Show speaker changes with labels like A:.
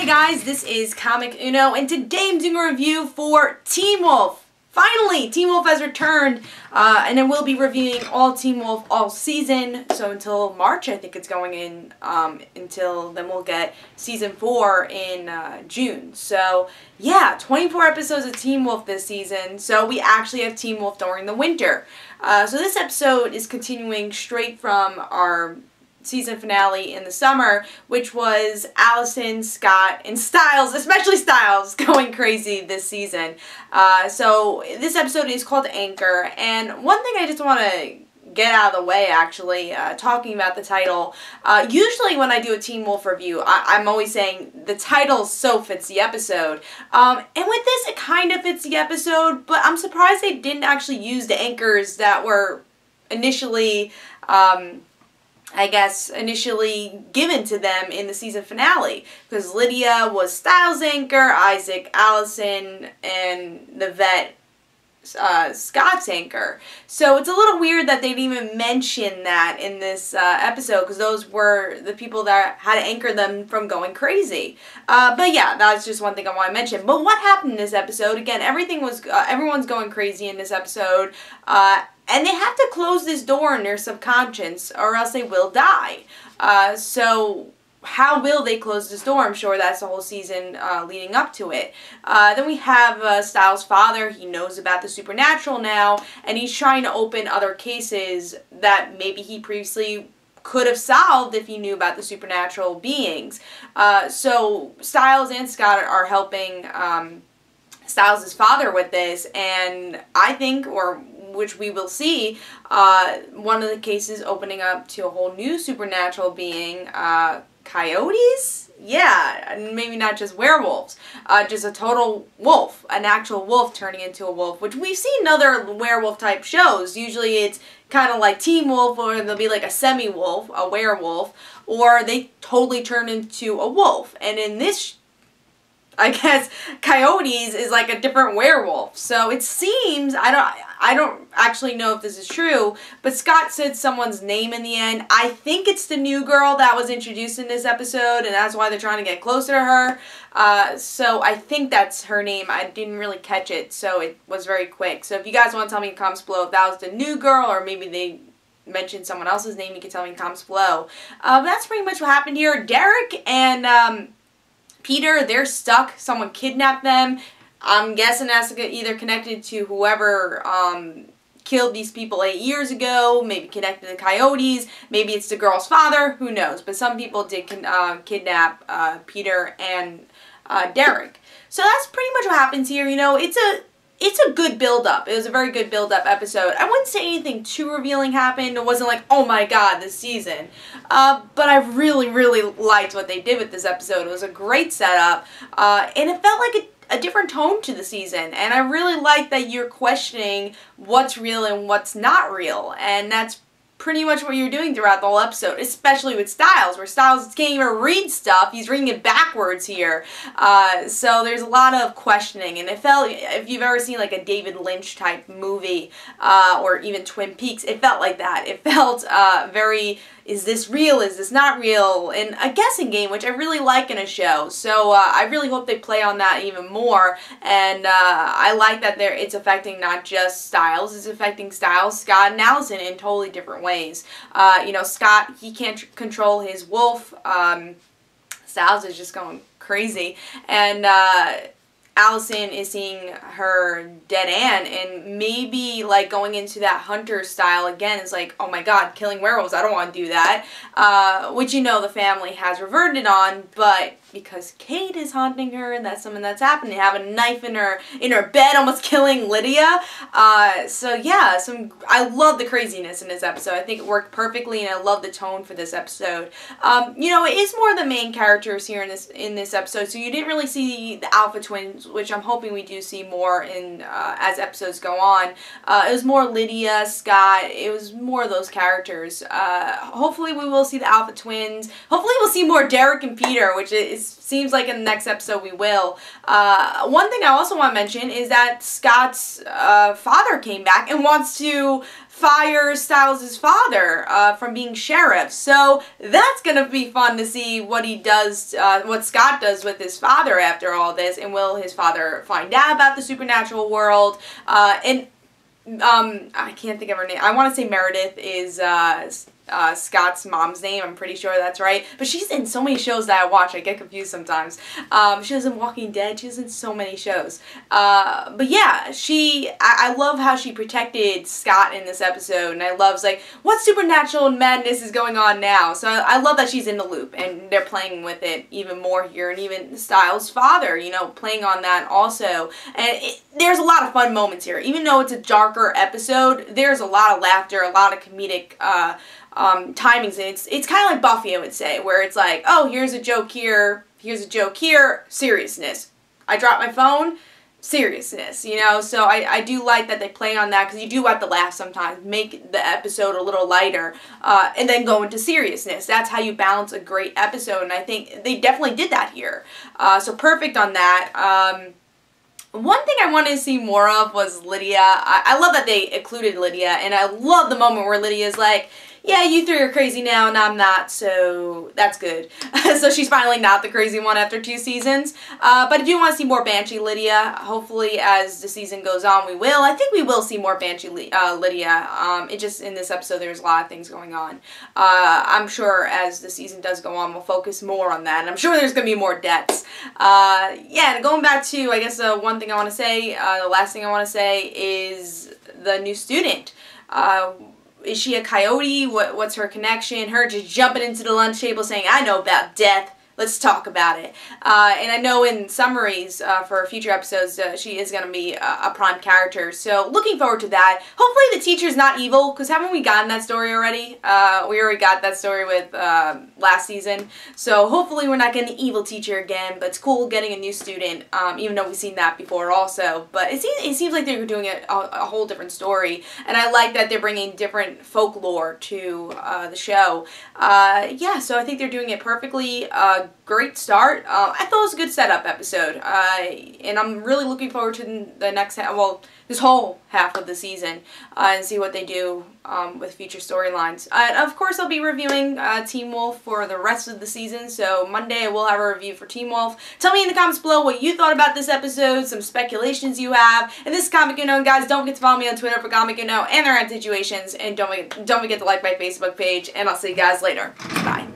A: Hey guys, this is Comic Uno, and today I'm doing a review for Teen Wolf. Finally, Teen Wolf has returned, and I will be reviewing all Teen Wolf all season, so until March I think it's going in, until then we'll get season 4 in June. So yeah, 24 episodes of Teen Wolf this season, so we actually have Teen Wolf during the winter. So this episode is continuing straight from our season finale in the summer, which was Allison, Scott, and Styles, especially Styles, going crazy this season. So this episode is called Anchor, and one thing I just want to get out of the way, actually, talking about the title. Usually when I do a Teen Wolf review, I'm always saying the title so fits the episode. And with this, it kind of fits the episode, but I'm surprised they didn't actually use the anchors that were initially initially given to them in the season finale, because Lydia was Styles' anchor, Isaac, Allison, and the vet, Scott's anchor. So it's a little weird that they didn't even mention that in this episode, because those were the people that had to anchor them from going crazy. But yeah, that's just one thing I want to mention. But what happened in this episode? Again, everyone's going crazy in this episode. And they have to close this door in their subconscious or else they will die. So how will they close this door? I'm sure that's the whole season leading up to it. Then we have Styles' father. He knows about the supernatural now, and he's trying to open other cases that maybe he previously could have solved if he knew about the supernatural beings. So Styles and Scott are helping Styles' father with this, and I think, which we will see, one of the cases opening up to a whole new supernatural being, coyotes? Yeah, maybe not just werewolves, just a total wolf, an actual wolf turning into a wolf, which we've seen in other werewolf type shows. Usually it's kind of like Teen Wolf, or there'll be like a semi-wolf, a werewolf, or they totally turn into a wolf. And in this, I guess coyotes is like a different werewolf. So it seems, I don't actually know if this is true, but Scott said someone's name in the end. I think it's the new girl that was introduced in this episode, and that's why they're trying to get closer to her. So I think that's her name. I didn't really catch it, so it was very quick. So if you guys want to tell me in comments below if that was the new girl, or maybe they mentioned someone else's name, you can tell me in comments below. But that's pretty much what happened here. Derek and Peter, they're stuck. Someone kidnapped them. I'm guessing that's either connected to whoever killed these people 8 years ago, maybe connected to the coyotes, maybe it's the girl's father, who knows. But some people did kidnap Peter and Derek. So that's pretty much what happens here. You know, it's a good build-up. It was a very good build-up episode. I wouldn't say anything too revealing happened. It wasn't like, oh my god, this season. But I really, really liked what they did with this episode. It was a great setup, and it felt like a different tone to the season. And I really like that you're questioning what's real and what's not real. And that's pretty much what you're doing throughout the whole episode, especially with Styles, where Styles can't even read stuff. He's reading it backwards here. So there's a lot of questioning, and it felt, if you've ever seen like a David Lynch type movie, or even Twin Peaks, it felt like that. It felt very, is this real, is this not real, and a guessing game, which I really like in a show. So I really hope they play on that even more, and I like that it's affecting not just Styles, it's affecting Styles, Scott, and Allison in totally different ways. You know, Scott, he can't control his wolf. Styles is just going crazy, and Allison is seeing her dead aunt, and maybe like going into that hunter style again is like, oh my god, killing werewolves, I don't want to do that, which, you know, the family has reverted on, but because Kate is haunting her, and that's something that's happening. They have a knife in her bed, almost killing Lydia. So yeah, I love the craziness in this episode. I think it worked perfectly, and I love the tone for this episode. You know, it is more the main characters here in this episode, so you didn't really see the Alpha Twins, which I'm hoping we do see more in as episodes go on. It was more Lydia, Scott. It was more of those characters. Hopefully we will see the Alpha Twins. Hopefully we'll see more Derek and Peter, which seems like in the next episode we will. One thing I also want to mention is that Scott's father came back and wants to fire Stiles' father from being sheriff. So that's gonna be fun to see what he does, what Scott does with his father after all this, and will his father find out about the supernatural world? I can't think of her name. I want to say Meredith is Scott's mom's name. I'm pretty sure that's right. But she's in so many shows that I watch. I get confused sometimes. She was in Walking Dead. She was in so many shows. But yeah, I love how she protected Scott in this episode. And I love, like, what supernatural madness is going on now? So I love that she's in the loop. And they're playing with it even more here. And even Stiles' father, you know, playing on that also. And there's a lot of fun moments here. Even though it's a darker episode, there's a lot of laughter, a lot of comedic timings, and it's kind of like Buffy, I would say, where it's like, oh, here's a joke here, seriousness. I dropped my phone, seriousness, you know, so I do like that they play on that, because you do have to laugh sometimes, make the episode a little lighter, and then go into seriousness. That's how you balance a great episode, and I think they definitely did that here. So perfect on that. One thing I wanted to see more of was Lydia. I love that they included Lydia, and I love the moment where Lydia's like, yeah, you three are crazy now, and I'm not, so that's good. So she's finally not the crazy one after 2 seasons. But I do want to see more Banshee Lydia. Hopefully, as the season goes on, we will. I think we will see more Banshee Lydia. It just, in this episode, there's a lot of things going on. I'm sure as the season does go on, we'll focus more on that, and I'm sure there's going to be more deaths. Yeah, and going back to, I guess, one thing I want to say, the last thing I want to say is the new student. Is she a coyote? What's her connection? Her just jumping into the lunch table saying, I know about death. Let's talk about it. And I know in summaries for future episodes, she is going to be a prime character. So looking forward to that. Hopefully the teacher's not evil, because haven't we gotten that story already? We already got that story with last season. So hopefully we're not getting an evil teacher again. But it's cool getting a new student, even though we've seen that before also. But it seems like they're doing a whole different story. And I like that they're bringing different folklore to the show. Yeah, so I think they're doing it perfectly. Great start. I thought it was a good setup episode, and I'm really looking forward to the next half, well, this whole half of the season, and see what they do with future storylines. Of course, I'll be reviewing Teen Wolf for the rest of the season, so Monday I will have a review for Teen Wolf. Tell me in the comments below what you thought about this episode, some speculations you have, and this is Comic Unknown, and guys, don't forget to follow me on Twitter for Comic Unknown and their situations, and don't forget to like my Facebook page, and I'll see you guys later. Bye.